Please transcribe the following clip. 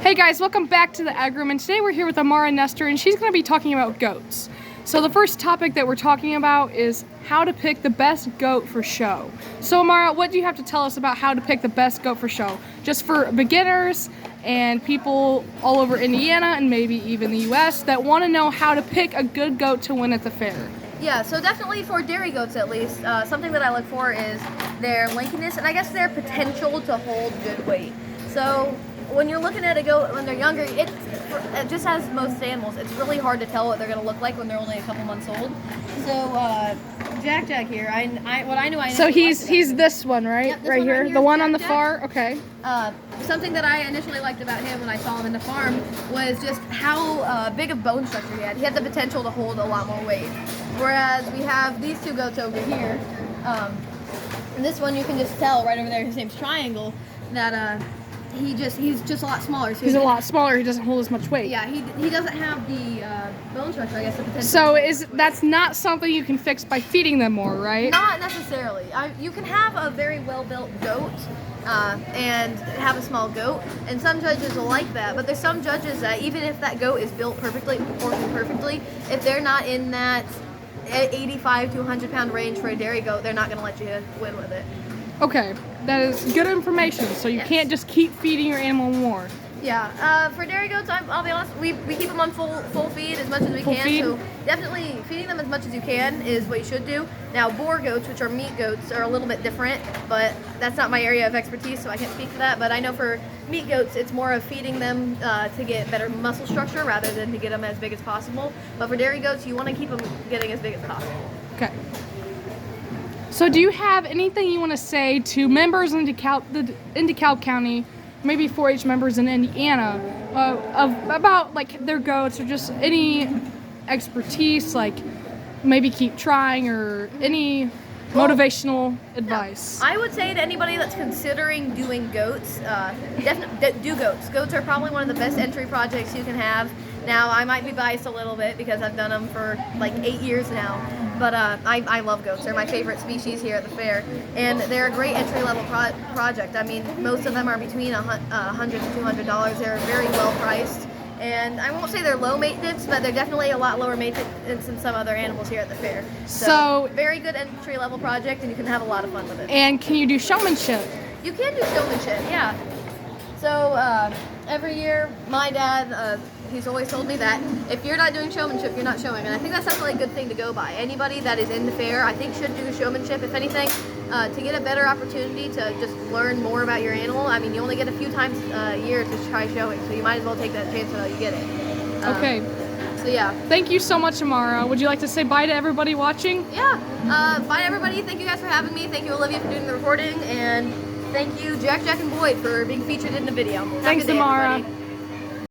Hey guys, welcome back to the Ag Room, and today we're here with Amarra and Nestor, and she's going to be talking about goats. So the first topic that we're talking about is how to pick the best goat for show. So Amarra, what do you have to tell us about how to pick the best goat for show? Just for beginners and people all over Indiana and maybe even the US that want to know how to pick a good goat to win at the fair. Yeah, so definitely for dairy goats at least, something that I look for is their lankiness and I guess their potential to hold good weight. So when you're looking at a goat when they're younger, it just as most animals, it's really hard to tell what they're going to look like when they're only a couple months old. So Jack here, I So he's this one, right? Yep, this right one here, right the one on the Jack. far. Okay. Something that I initially liked about him when I saw him in the farm was just how big of bone structure he had. He had the potential to hold a lot more weight. Whereas we have these two goats over here, and this one you can just tell right over there, his name's Triangle, that he's just a lot smaller. So He's a lot smaller. He doesn't hold as much weight. Yeah, he doesn't have the bone structure, I guess. The potential. So that's not something you can fix by feeding them more, right? Not necessarily. You can have a very well-built goat and have a small goat, and some judges will like that. But there's some judges that even if that goat is built perfectly, proportioned perfectly, if they're not in that 85 to 100 pound range for a dairy goat, they're not going to let you win with it. Okay, that is good information. So you can't just keep feeding your animal more. Yeah, for dairy goats, I'll be honest, we keep them on full feed as much as we can. Feed? So definitely feeding them as much as you can is what you should do. Now, boar goats, which are meat goats, are a little bit different, but that's not my area of expertise, so I can't speak for that. But I know for meat goats, it's more of feeding them to get better muscle structure rather than to get them as big as possible. But for dairy goats, you want to keep them getting as big as possible. Okay. So do you have anything you want to say to members in DeKalb County, maybe 4-H members in Indiana, about like their goats or just any expertise, like maybe keep trying or any motivational advice? I would say to anybody that's considering doing goats, definitely do goats. Goats are probably one of the best entry projects you can have. Now, I might be biased a little bit because I've done them for like 8 years now, but I love goats. They're my favorite species here at the fair, and they're a great entry-level project. I mean, most of them are between $100 to $200. They're very well priced, and I won't say they're low maintenance, but they're definitely a lot lower maintenance than some other animals here at the fair. So very good entry-level project, and you can have a lot of fun with it. And can you do showmanship? You can do showmanship, yeah. So every year, my dad, he's always told me that if you're not doing showmanship, you're not showing. And I think that's definitely a good thing to go by. Anybody that is in the fair, I think, should do showmanship, if anything, to get a better opportunity to just learn more about your animal. I mean, you only get a few times a year to try showing, so you might as well take that chance while you get it. Okay. So, yeah. Thank you so much, Amarra. Would you like to say bye to everybody watching? Yeah. Bye, everybody. Thank you guys for having me. Thank you, Olivia, for doing the recording. And thank you, Jack, and Boyd, for being featured in the video. Thanks, Amarra. Everybody.